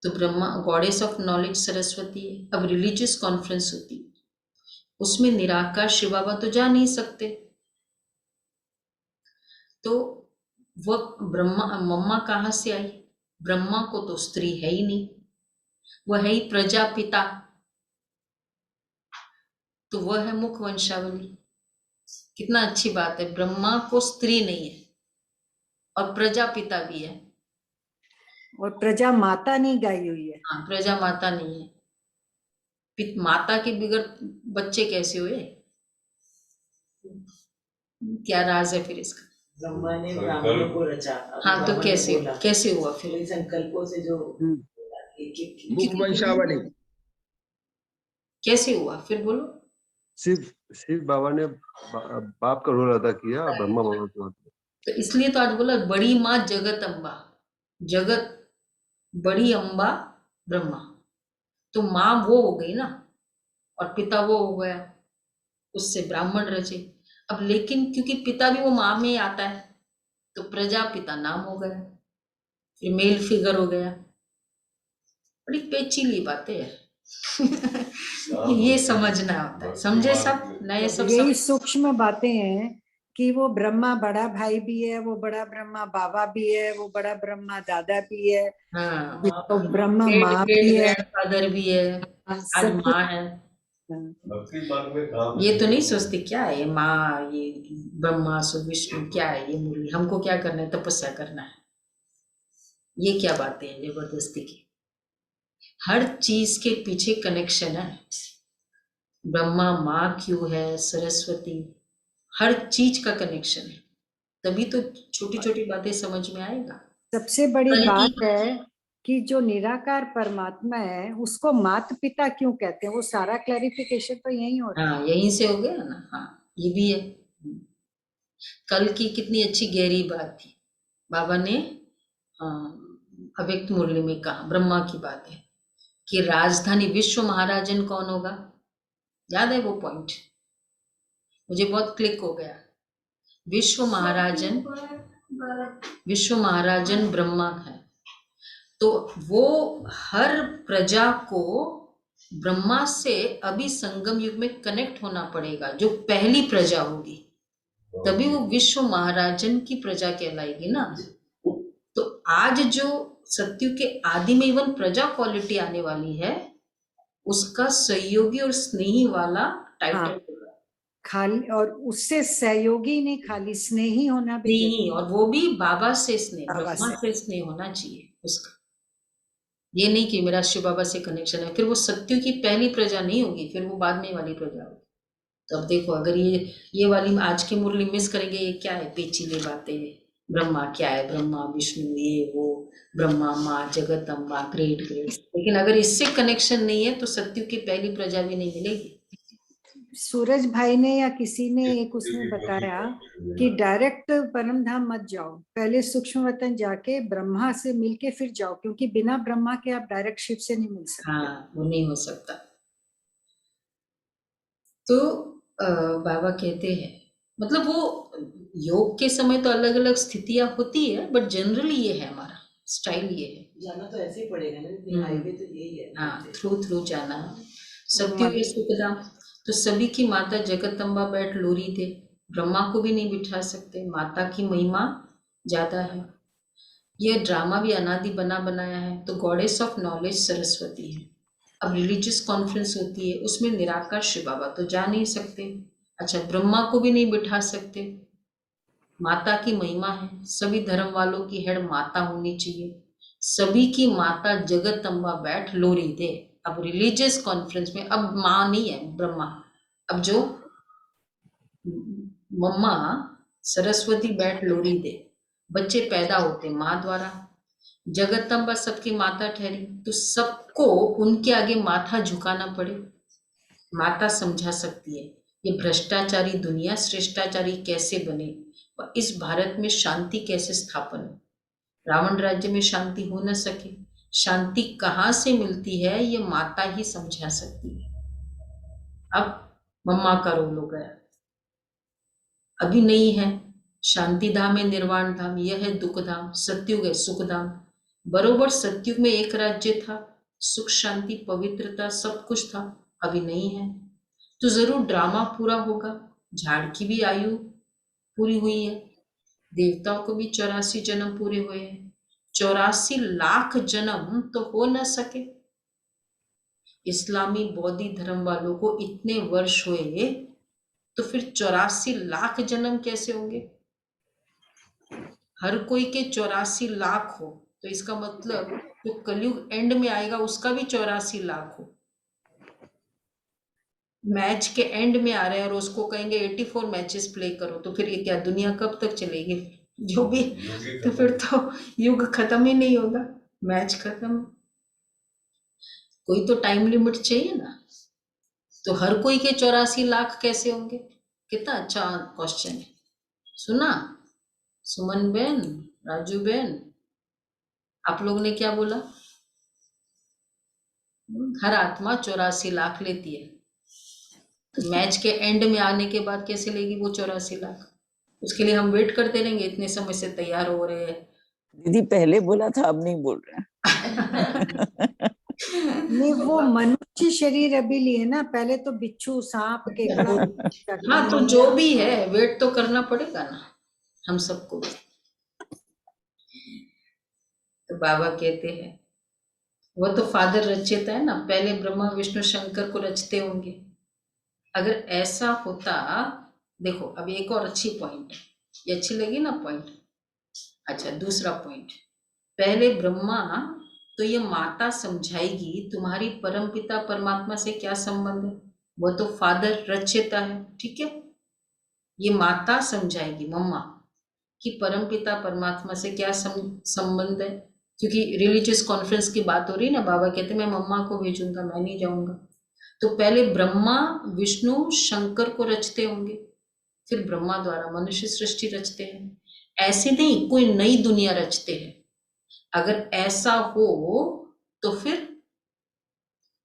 तो Brahma goddess of knowledge Saraswati है। अब रिलीजियस कॉन्फ्रेंस होती है, उसमें निराकार शिव बाबा तो जा नहीं सकते। तो वह मम्मा कहाँ से आई? ब्रह्मा को तो स्त्री है ही नहीं, वह है ही प्रजापिता, तो वह है मुख वंशावली। कितना अच्छी बात है, ब्रह्मा को स्त्री नहीं है और प्रजापिता भी है,
और प्रजा माता नहीं गाई हुई है।
हाँ, प्रजा माता नहीं है। माता के बिगड़ बच्चे कैसे हुए? क्या राज है फिर इसका?
ब्रह्मा ने ब्राह्मणों को रचा।
हाँ, तो कैसे हुआ फिर?
वही संकल्पों से जो
मुख वंशावली
कैसे हुआ फिर, बोलो।
शिव बाबा ने बाप का रोल अदा किया, ब्रह्मा बाबा को।
तो इसलिए तो आज बोला बड़ी माँ जगत अम्बा, जगत बड़ी अम्बा ब्रह्मा। तो माँ वो हो गई ना, और पिता वो हो गया, उससे ब्राह्मण रचे। अब लेकिन क्योंकि पिता भी वो माँ में ही आता है, तो प्रजापिता नाम हो गया, फिर मेल फिगर हो गया। बड़ी पेचीली बातें है। ये समझना होता है, समझे सब? नए सब
यही सूक्ष्म बातें हैं कि वो ब्रह्मा बड़ा भाई भी है, वो बड़ा ब्रह्मा बाबा भी है, वो बड़ा ब्रह्मा दादा भी है,
हाँ,
तो ब्रह्मा माँ भी है,
फादर भी है, आज माँ है। ये तो नहीं सोचती क्या है माँ, ये ब्रह्मा सो विष्णु, क्या है ये मुरली, हमको क्या करना है, तपस्या करना है। ये क्या बातें हैं जबरदस्ती की? हर चीज के पीछे कनेक्शन है। ब्रह्मा माँ क्यों है, सरस्वती, हर चीज का कनेक्शन है, तभी तो छोटी छोटी बातें समझ में आएगा।
सबसे बड़ी बात है कि जो निराकार परमात्मा है उसको माता पिता क्यों कहते हैं, वो सारा क्लैरिफिकेशन तो यही हो रहा है।
हाँ, यहीं से हो गया ना। हाँ, ये भी है। कल की कितनी अच्छी गहरी बात थी, बाबा ने अव्यक्त मुरली में कहा, ब्रह्मा की बात है कि राजधानी विश्व महाराजन कौन होगा? याद है वो पॉइंट? मुझे बहुत क्लिक हो गया। विश्व महाराजन ब्रह्मा है, तो वो हर प्रजा को ब्रह्मा से अभी संगम युग में कनेक्ट होना पड़ेगा। जो पहली प्रजा होगी तभी वो विश्व महाराजन की प्रजा कहलाएगी ना। तो आज जो सत्युग के आदि में इवन प्रजा क्वालिटी आने वाली है, उसका सहयोगी और स्नेही वाला टाइटल होगा।
खाली और उससे सहयोगी नहीं, खाली स्नेही होना भी
नहीं, और वो भी बाबा से स्नेह,
बाबा
ब्रह्मा से स्नेह होना चाहिए उसका। ये नहीं कि मेरा शिव बाबा से कनेक्शन है, फिर वो सत्युग की पहली प्रजा नहीं होगी, फिर वो बाद में वाली प्रजा होगी। तो अब देखो, अगर ये वाली आज की मुरली मिस करेंगे, ये क्या है पेचीले बातें, ब्रह्मा क्या है, ब्रह्मा विष्णु ये वो, ब्रह्मा माँ जगदम्बा ग्रेट ग्रेट, लेकिन अगर इससे कनेक्शन नहीं है तो सत्युग की पहली प्रजा भी नहीं मिलेगी।
सूरज भाई ने या किसी ने एक उसमें बताया कि डायरेक्ट परम धाम मत जाओ, पहले सूक्ष्म वतन जाके ब्रह्मा से मिलके फिर जाओ, क्योंकि बिना ब्रह्मा के आप डायरेक्ट शिव से नहीं मिल सकते।
हाँ, वो नहीं हो सकता। तो बाबा कहते हैं, मतलब वो योग के समय तो अलग अलग स्थितियां होती है, बट जनरली ये है हमारा स्टाइल, ये है
जाना तो ऐसे ही पड़ेगा ना, हाईवे तो यही है।
हाँ, थ्रू जाना। सत्युग सुखधाम, तो सभी की माता जगदम्बा बैठ लोरी दे, ब्रह्मा को भी नहीं बिठा सकते, माता की महिमा ज्यादा है। यह ड्रामा भी अनादि बना बनाया है, तो गॉडेस ऑफ नॉलेज सरस्वती है। अब रिलीजियस कॉन्फ्रेंस होती है, उसमें निराकार शिव बाबा तो जा नहीं सकते, अच्छा ब्रह्मा को भी नहीं बिठा सकते, माता की महिमा है, सभी धर्म वालों की हेड माता होनी चाहिए, सभी की माता जगदम्बा बैठ लोरी दे। अब रिलीजियस कॉन्फ्रेंस में अब माँ नहीं है ब्रह्मा, अब जो मम्मा सरस्वती बैठ लोरी दे, बच्चे पैदा होते माँ द्वारा, जगदम्बा सबकी माता ठहरी, तो सबको उनके आगे माथा झुकाना पड़े, माता समझा सकती है ये भ्रष्टाचारी दुनिया श्रेष्ठाचारी कैसे बने, और इस भारत में शांति कैसे स्थापन हो, रावण राज्य में शांति हो न सके, शांति कहाँ से मिलती है ये माता ही समझा सकती है। अब मम्मा का रोल हो गया, अभी नहीं है, शांति धाम है निर्वाण धाम, यह है दुख धाम, सत्युग है सुख धाम। बरोबर सत्युग में एक राज्य था, सुख शांति पवित्रता सब कुछ था, अभी नहीं है, तो जरूर ड्रामा पूरा होगा। झाड़ की भी आयु पूरी हुई है, देवताओं को भी 84 जन्म पूरे हुए हैं, 84 लाख जन्म तो हो न सके। इस्लामी बौद्धी धर्म वालों को इतने वर्ष हुए, तो फिर 84 लाख जन्म कैसे होंगे? हर कोई के 84 लाख हो, तो इसका मतलब जो कलयुग एंड में आएगा उसका भी 84 लाख हो। मैच के एंड में आ रहे हैं और उसको कहेंगे 84 मैचेस प्ले करो, तो फिर ये क्या दुनिया कब तक चलेगी? जो भी, तो फिर तो युग खत्म ही नहीं होगा, मैच खत्म। कोई तो टाइम लिमिट चाहिए ना, तो हर कोई के 84 लाख कैसे होंगे? कितना अच्छा क्वेश्चन है। सुना सुमन बेन, राजू बेन, आप लोग ने क्या बोला? हर आत्मा 84 लाख लेती है, तो मैच के एंड में आने के बाद कैसे लेगी वो 84 लाख? उसके लिए हम वेट करते रहेंगे, इतने समय से तैयार हो रहे हैं।
दीदी पहले बोला था, अब नहीं बोल रहे
नहीं, वो मनुष्य शरीर अभी लिए ना, पहले तो बिच्छू सांप केकड़ा।
हाँ, तो जो भी है वेट तो करना पड़ेगा ना हम सबको। तो बाबा कहते हैं वो तो फादर रचयिता है ना, पहले ब्रह्मा विष्णु शंकर को रचते होंगे। अगर ऐसा होता, देखो अब एक और अच्छी पॉइंट है, ये अच्छी लगी ना पॉइंट? अच्छा, दूसरा पॉइंट, पहले ब्रह्मा, तो ये माता समझाएगी तुम्हारी परमपिता परमात्मा से क्या संबंध है, वो तो फादर रचयिता है, ठीक है, ये माता समझाएगी मम्मा कि परमपिता परमात्मा से क्या संबंध है, क्योंकि रिलीजियस कॉन्फ्रेंस की बात हो रही है ना, बाबा कहते मैं मम्मा को भेजूंगा, मैं नहीं जाऊंगा। तो पहले ब्रह्मा विष्णु शंकर को रचते होंगे, फिर ब्रह्मा द्वारा मनुष्य सृष्टि रचते हैं, ऐसे नहीं कोई नई दुनिया रचते हैं। अगर ऐसा हो तो फिर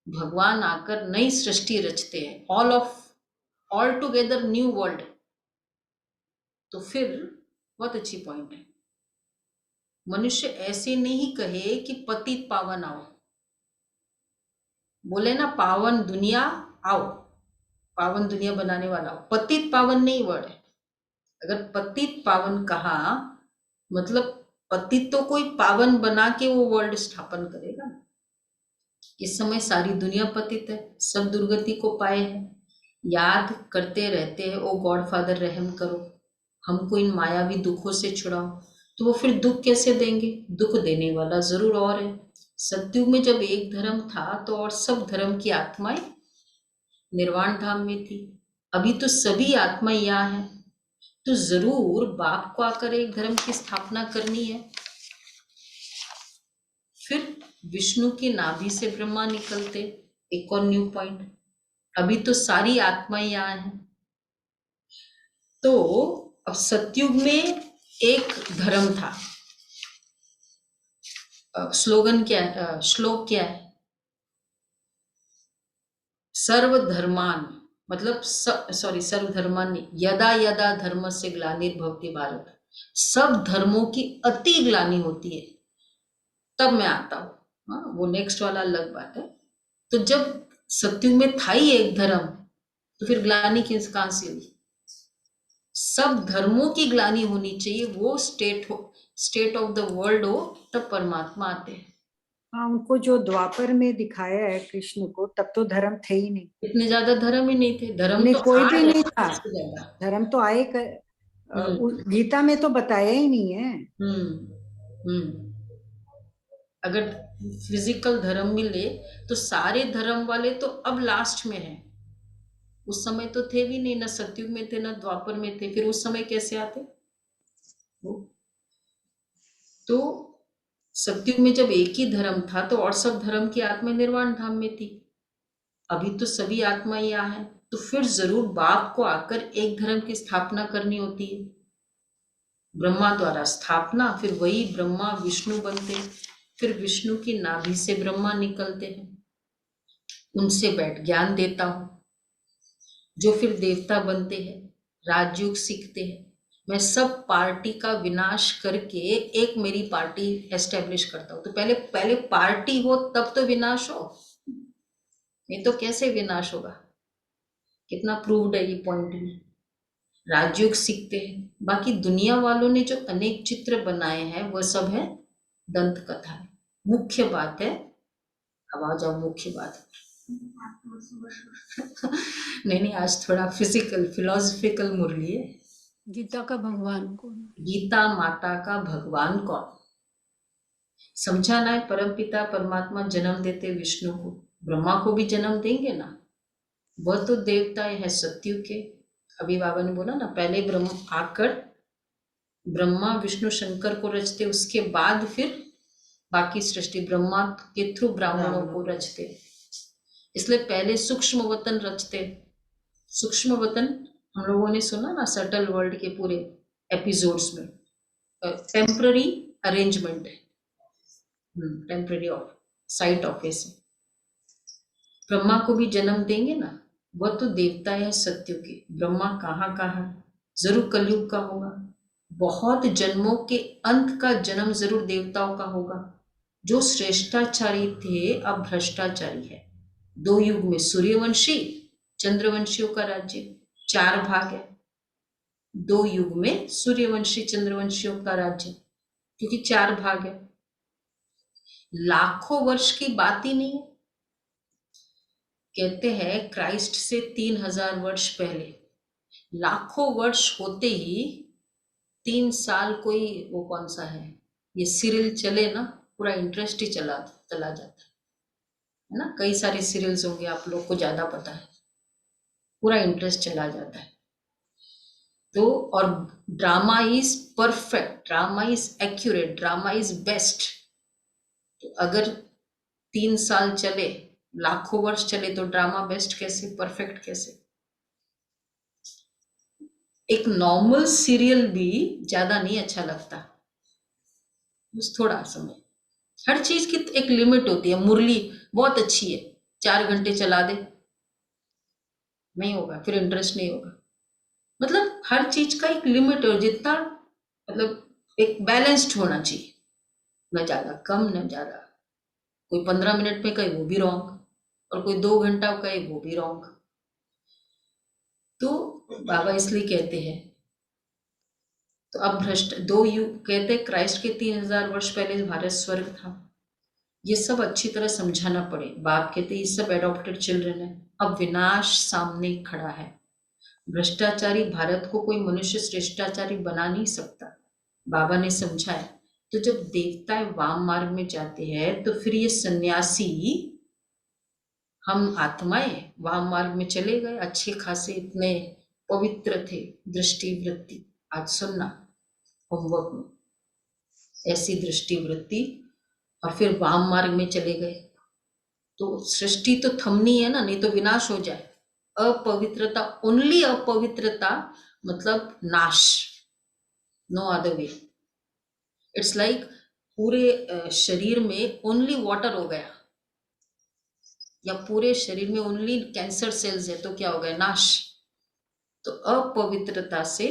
भगवान आकर नई सृष्टि रचते हैं, ऑल टुगेदर न्यू वर्ल्ड। तो फिर बहुत अच्छी पॉइंट है। मनुष्य ऐसे नहीं कहे कि पतित पावन आओ, बोले ना पावन दुनिया आओ, पावन दुनिया बनाने वाला आओ, पतित पावन नहीं वर्ड है। अगर पतित पावन कहा मतलब पतित तो कोई पावन बना के वो वर्ल्ड स्थापन करेगा। इस समय सारी दुनिया पतित है, सब दुर्गति को पाए हैं, याद करते रहते हैं ओ गॉड फादर रहम करो, हमको इन मायावी दुखों से छुड़ाओ। तो वो फिर दुख कैसे देंगे? दुख देने वाला जरूर और है। सतयुग में जब एक धर्म था तो और सब धर्म की आत्माएं निर्वाण धाम में थी। अभी तो सभी आत्माएं यहाँ हैं, तो जरूर बाप को आकर एक धर्म की स्थापना करनी है। फिर विष्णु की नाभि से ब्रह्मा निकलते, एक और न्यू पॉइंट। अभी तो सारी आत्माएं यहाँ हैं। तो अब सतयुग में एक धर्म था। स्लोगन क्या है, श्लोक क्या है? सर्वधर्मान मतलब सर्वधर्मान नहीं, यदा यदा धर्म से ग्लानिर्भवति भारत, सब धर्मों की अति ग्लानि होती है तब मैं आता हूँ। हाँ, वो नेक्स्ट वाला अलग बात है। तो जब सतयुग में था ही एक धर्म, तो फिर ग्लानि कहाँ से हुई? सब धर्मों की ग्लानि होनी चाहिए, वो स्टेट ऑफ द वर्ल्ड हो, तब परमात्मा आते हैं।
हाँ, उनको जो द्वापर में दिखाया है कृष्ण को, तब तो धर्म थे ही नहीं,
इतने ज्यादा धर्म ही नहीं थे। धर्म
नहीं,
तो
कोई भी नहीं था।
ज्यादा
धर्म तो आए गीता में तो बताया ही नहीं है।
अगर फिजिकल धर्म मिले तो सारे धर्म वाले तो अब लास्ट में हैं। उस समय तो थे भी नहीं, ना सतयुग में थे ना द्वापर में थे, फिर उस समय कैसे आते? तो सतयुग में जब एक ही धर्म था तो और सब धर्म की आत्मा निर्वाण धाम में थी। अभी तो सभी आत्मा यहाँ है, तो फिर जरूर बाप को आकर एक धर्म की स्थापना करनी होती है। ब्रह्मा द्वारा स्थापना, फिर वही ब्रह्मा विष्णु बनते, फिर विष्णु की नाभि से ब्रह्मा निकलते हैं, उनसे बैठ ज्ञान देता हूं, जो फिर देवता बनते हैं, राजयोग सीखते हैं। मैं सब पार्टी का विनाश करके एक मेरी पार्टी एस्टेब्लिश करता हूं। तो पहले पार्टी हो तब तो विनाश हो, नहीं तो कैसे विनाश होगा? कितना प्रूव्ड है ये पॉइंट में। राजयोग सीखते हैं। बाकी दुनिया वालों ने जो अनेक चित्र बनाए हैं वो सब है दंत कथा है। मुख्य बात है, अब आ जाओ मुख्य बात। नहीं, आज थोड़ा फिलोसफिकल मुरली है।
गीता का भगवान कौन?
गीता माता का भगवान कौन? समझाना है। परमपिता परमात्मा जन्म देते विष्णु को, ब्रह्मा को भी जन्म देंगे ना, वह तो देवता है सतयुग के। अभी बाबा ने बोला ना, पहले ब्रह्मा आकर ब्रह्मा विष्णु शंकर को रचते, उसके बाद फिर बाकी सृष्टि ब्रह्मा के थ्रू ब्राह्मणों को रचते। इसलिए पहले सूक्ष्म वतन रचते। सूक्ष्म वतन हम लोगों ने सुना ना सटल वर्ल्ड के पूरे एपिसोड्स में, टेम्पररी अरेंजमेंट है, टेम्पररी ऑफ साइट ऑफ ऐसे। ब्रह्मा को भी जन्म देंगे ना, वह तो देवता है सत्युग के। ब्रह्मा कहाँ जरूर कलयुग का होगा, बहुत जन्मों के अंत का जन्म जरूर देवताओं का होगा। जो श्रेष्ठाचारी थे अब भ्रष्टाचारी है। 2 युग में सूर्यवंशी चंद्रवंशियों का राज्य, 4 भाग है। 2 युग में सूर्यवंशी चंद्रवंशियों का राज्य, क्योंकि 4 भाग है। लाखों वर्ष की बात ही नहीं है। कहते हैं क्राइस्ट से 3000 वर्ष पहले, लाखों वर्ष होते ही 3 साल कोई वो कौन सा है ये सीरियल चले ना, पूरा इंटरेस्ट ही चला जाता है ना। कई सारे सीरियल्स होंगे, आप लोग को ज्यादा पता है, पूरा इंटरेस्ट चला जाता है। तो और drama is perfect, drama is accurate, drama is best. तो अगर 3 साल चले, लाखों वर्ष चले, तो ड्रामा बेस्ट कैसे, परफेक्ट कैसे? एक नॉर्मल सीरियल भी ज्यादा नहीं अच्छा लगता, बस थोड़ा समय। हर चीज की एक लिमिट होती है। मुरली बहुत अच्छी है, 4 घंटे चला दे, नहीं होगा, फिर इंटरेस्ट नहीं होगा। मतलब हर चीज का एक लिमिट और जितना मतलब एक बैलेंस्ड होना चाहिए, न ज्यादा कम न ज्यादा। कोई 15 मिनट में कहे वो भी रॉन्ग, और कोई 2 घंटा कहे वो भी रॉन्ग। तो बाबा इसलिए कहते हैं, तो अब भ्रष्ट दो युग कहते क्राइस्ट के 3000 वर्ष पहले भारत स्वर्ग था, ये सब अच्छी तरह समझाना पड़े। बाप कहते ये सब एडॉप्टेड चिल्ड्रन है, अब विनाश सामने खड़ा है। भ्रष्टाचारी भारत को कोई मनुष्य श्रेष्ठाचारी बना नहीं सकता, बाबा ने समझाया। तो जब देवता वाम मार्ग में जाते हैं तो फिर ये सन्यासी, हम आत्माएं वाम मार्ग में चले गए, अच्छे खासे इतने पवित्र थे, दृष्टि वृत्ति। आज सुनना होमवर्क में, ऐसी दृष्टि वृत्ति, और फिर वाम मार्ग में चले गए तो सृष्टि तो थमनी है ना, नहीं तो विनाश हो जाए। अपवित्रता, ओनली अपवित्रता मतलब नाश, no other way. It's like पूरे शरीर में ओनली वाटर हो गया, या पूरे शरीर में ओनली कैंसर सेल्स है तो क्या हो गया, नाश। तो अपवित्रता से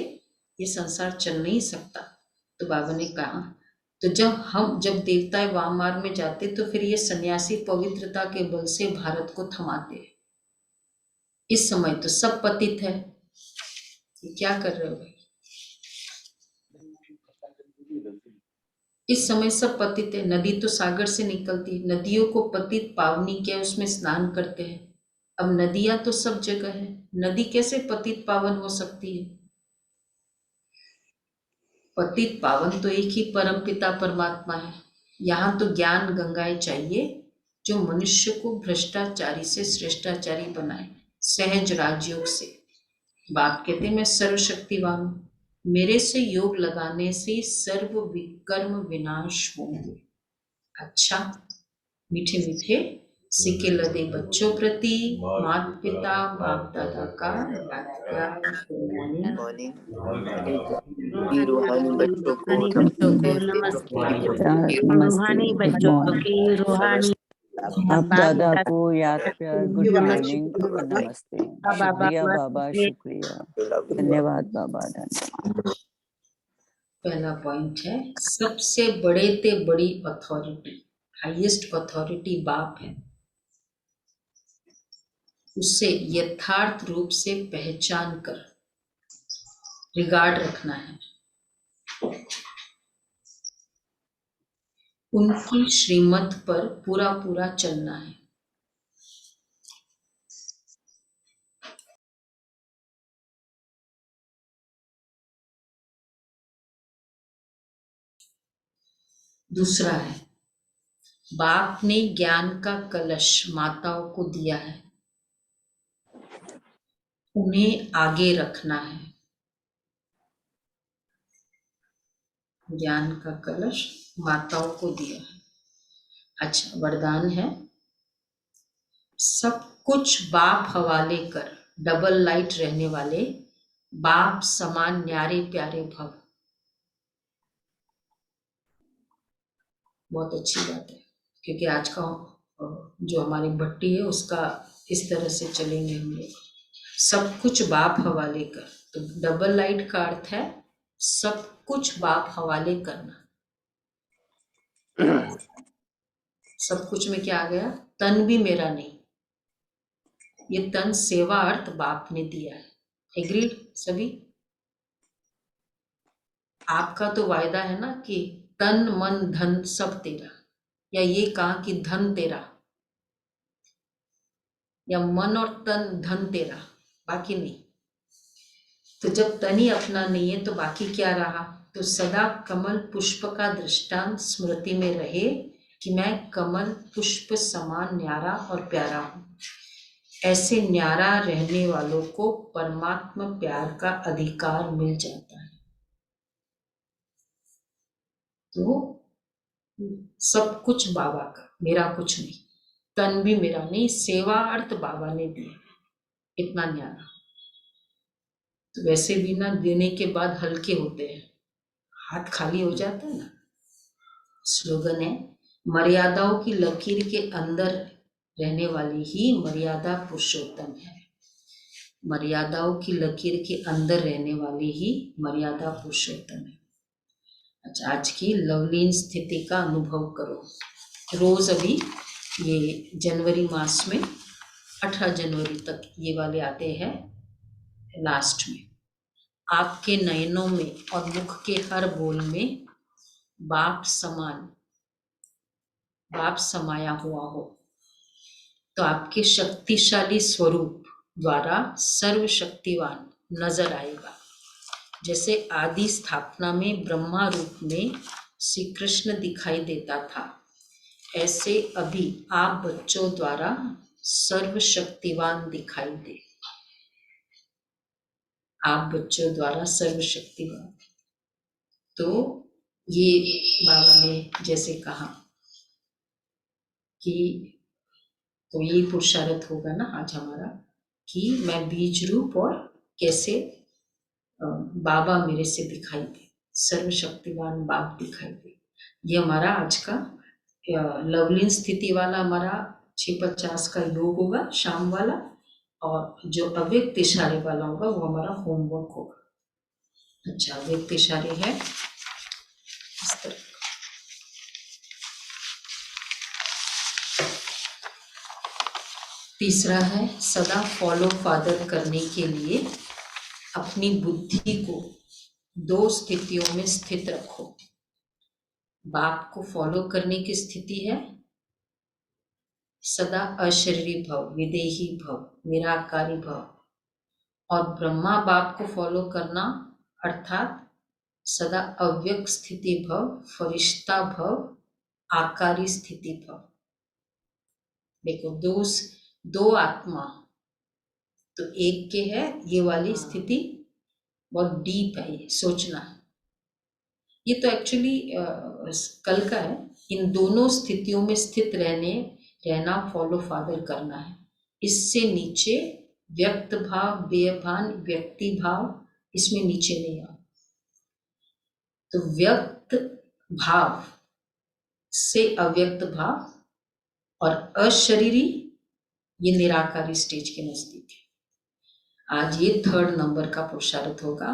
ये संसार चल नहीं सकता। तो बाबा ने कहा तो जब देवता वाम मार्ग में जाते तो फिर ये सन्यासी पवित्रता के बल से भारत को थमाते। इस समय तो सब पतित है, क्या कर रहे हो भाई? इस समय सब पतित है, नदी तो सागर से निकलती है, नदियों को पतित पावनी क्या उसमें स्नान करते हैं। अब नदियां तो सब जगह है, नदी कैसे पतित पावन हो सकती है? पतित पावन तो एक ही परम पिता परमात्मा है। यहाँ तो ज्ञान गंगाएं चाहिए जो मनुष्य को भ्रष्टाचारी से श्रेष्ठाचारी बनाए, सहज राजयोग से। बाप कहते मैं सर्वशक्तिवान हूँ, मेरे से योग लगाने से सर्व विकर्म विनाश होंगे। अच्छा, मीठे मीठे सिक्के लदे बच्चों प्रति माता पिता बाप दादा का
रूहानी बच्चों को
रूहानी बच्चों की रूहानी
आप दादा को याद प्यार गुड मॉर्निंग और नमस्ते। शुक्रिया बाबा, शुक्रिया, धन्यवाद बाबा, धन्यवाद।
पहला पॉइंट है, सबसे बड़े ते बड़ी अथॉरिटी, हाईएस्ट अथॉरिटी बाप है, उसे यथार्थ रूप से पहचान कर रिगार्ड रखना है, उनकी श्रीमत पर पूरा पूरा चलना है। दूसरा है, बाप ने ज्ञान का कलश माताओं को दिया है, उन्हें आगे रखना है। ज्ञान का कलश माताओं को दिया है। अच्छा, वरदान है, सब कुछ बाप हवाले कर, डबल लाइट रहने वाले बाप समान न्यारे प्यारे भव। बहुत अच्छी बात है, क्योंकि आज का जो हमारी भट्टी है उसका इस तरह से चलेंगे हम लोग। सब कुछ बाप हवाले कर, तो डबल लाइट का अर्थ है सब कुछ बाप हवाले करना। सब कुछ में क्या आ गया, तन भी मेरा नहीं, ये तन सेवा अर्थ बाप ने दिया है। एग्रीड सभी? आपका तो वायदा है ना कि तन मन धन सब तेरा, या ये कहा कि धन तेरा, या मन और तन धन तेरा, बाकी नहीं। तो जब तन ही अपना नहीं है तो बाकी क्या रहा? तो सदा कमल पुष्प का दृष्टांत स्मृति में रहे कि मैं कमल पुष्प समान न्यारा और प्यारा हूं। ऐसे न्यारा रहने वालों को परमात्मा प्यार का अधिकार मिल जाता है। तो सब कुछ बाबा का, मेरा कुछ नहीं, तन भी मेरा नहीं, सेवा अर्थ बाबा ने दिया, इतना न्यारा। तो वैसे भी ना देने के बाद हल्के होते हैं, हाथ खाली हो जाता है ना। स्लोगन है, मर्यादाओं की लकीर के अंदर रहने वाली ही मर्यादा पुरुषोत्तम है। मर्यादाओं की लकीर के अंदर रहने वाले ही मर्यादा पुरुषोत्तम है। अच्छा, आज की लवलीन स्थिति का अनुभव करो। रोज अभी ये जनवरी मास में 18 जनवरी तक ये वाले आते हैं लास्ट में। आपके नयनों में और मुख के हर बोल में बाप समाया हुआ हो तो आपके शक्तिशाली स्वरूप द्वारा सर्वशक्तिवान नजर आएगा। जैसे आदि स्थापना में ब्रह्मा रूप में श्री कृष्ण दिखाई देता था, ऐसे अभी आप बच्चों द्वारा सर्वशक्तिवान दिखाई दे। आप बच्चों द्वारा सर्वशक्तिवान। तो ये बाबा ने जैसे कहा कि तो ये पुरुषार्थ होगा ना आज हमारा कि मैं बीज रूप और कैसे बाबा मेरे से दिखाई दे, सर्वशक्तिवान बाप दिखाई दे। ये हमारा आज का लवलीन स्थिति वाला हमारा 6:50 का योग होगा शाम वाला, और जो अव्यक्त इशारे वाला होगा वो हमारा होमवर्क होगा। अच्छा, अव्यक्त इशारे है इस तरह। तीसरा है सदा फॉलो फादर करने के लिए अपनी बुद्धि को 2 स्थितियों में स्थित रखो। बाप को फॉलो करने की स्थिति है सदा अशरीरी भव, विदेही भव, निराकारी भव, और ब्रह्मा बाप को फॉलो करना अर्थात सदा अव्यक्त स्थिति भव, फरिश्ता भव, आकारी स्थिति भव। देखो दो आत्मा, तो एक के है ये वाली स्थिति बहुत डीप है, ये सोचना है। ये तो एक्चुअली कल का है। इन दोनों स्थितियों में स्थित रहना फॉलो फादर करना है। इससे नीचे व्यक्त भाव, बेभान, व्यक्ति भाव, इसमें नीचे नहीं आओ। तो व्यक्त भाव से अव्यक्त भाव और अशरीरी ये निराकारी स्टेज के नजदीक है। आज ये 3rd नंबर का पुरुषार्थ होगा।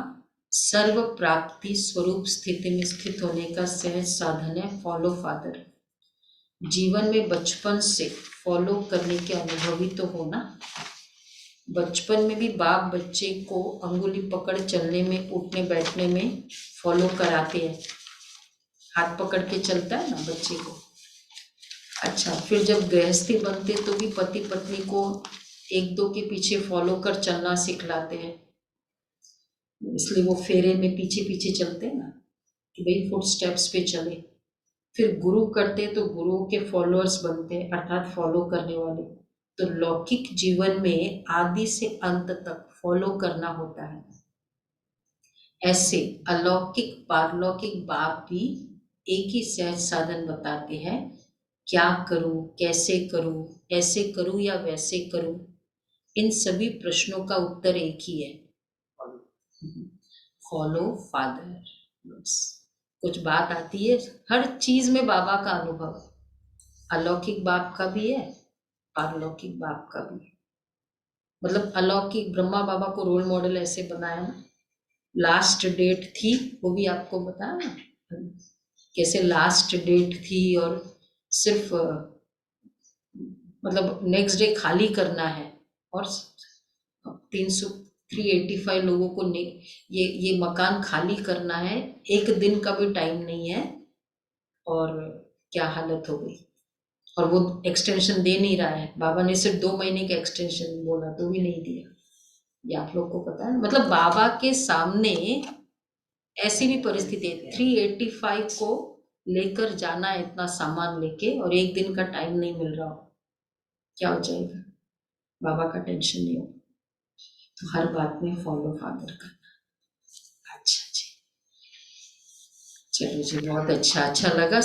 सर्व प्राप्ति स्वरूप स्थिति में स्थित होने का सहज साधन है फॉलो फादर। जीवन में बचपन से फॉलो करने के अनुभवी तो हो ना। बचपन में भी बाप बच्चे को अंगुली पकड़ चलने में, उठने बैठने में फॉलो कराते हैं। हाथ पकड़ के चलता है ना बच्चे को। अच्छा, फिर जब गृहस्थी बनते तो भी पति पत्नी को 1-2 के पीछे फॉलो कर चलना सिखलाते हैं। इसलिए वो फेरे में पीछे पीछे चलते हैं ना कि भाई फुट स्टेप्स पे चले। फिर गुरु करते तो गुरुओं के फॉलोअर्स बनते हैं, अर्थात फॉलो करने वाले। तो लौकिक जीवन में आदि से अंत तक फॉलो करना होता है। ऐसे अलौकिक पारलौकिक बाप भी एक ही सहज साधन बताते हैं, क्या करूं, कैसे करूं, ऐसे करूं या वैसे करूं। इन सभी प्रश्नों का उत्तर एक ही है, फॉलो फादर। कुछ बात आती है, हर चीज में बाबा का अनुभव, अलौकिक बाप का भी है, पारलौकिक बाप का भी है। मतलब अलौकिक ब्रह्मा बाबा को रोल मॉडल ऐसे बनाया ना। लास्ट डेट थी, वो भी आपको बताया ना कैसे लास्ट डेट थी, और सिर्फ मतलब नेक्स्ट डे खाली करना है, और 385 लोगों को ये मकान खाली करना है, 1 दिन का भी टाइम नहीं है, और क्या हालत हो गई। और वो एक्सटेंशन दे नहीं रहा है। बाबा ने सिर्फ 2 महीने का एक्सटेंशन बोला तो भी नहीं दिया। ये आप लोग को पता है। मतलब बाबा के सामने ऐसी भी परिस्थिति है, 385 को लेकर जाना है, इतना सामान लेके, और 1 दिन का टाइम नहीं मिल रहा हो, क्या हो जाएगा। बाबा का टेंशन नहीं होगा। तो हर बात में फॉलो फादर करना। अच्छा जी, चलो जी, बहुत अच्छा लगा।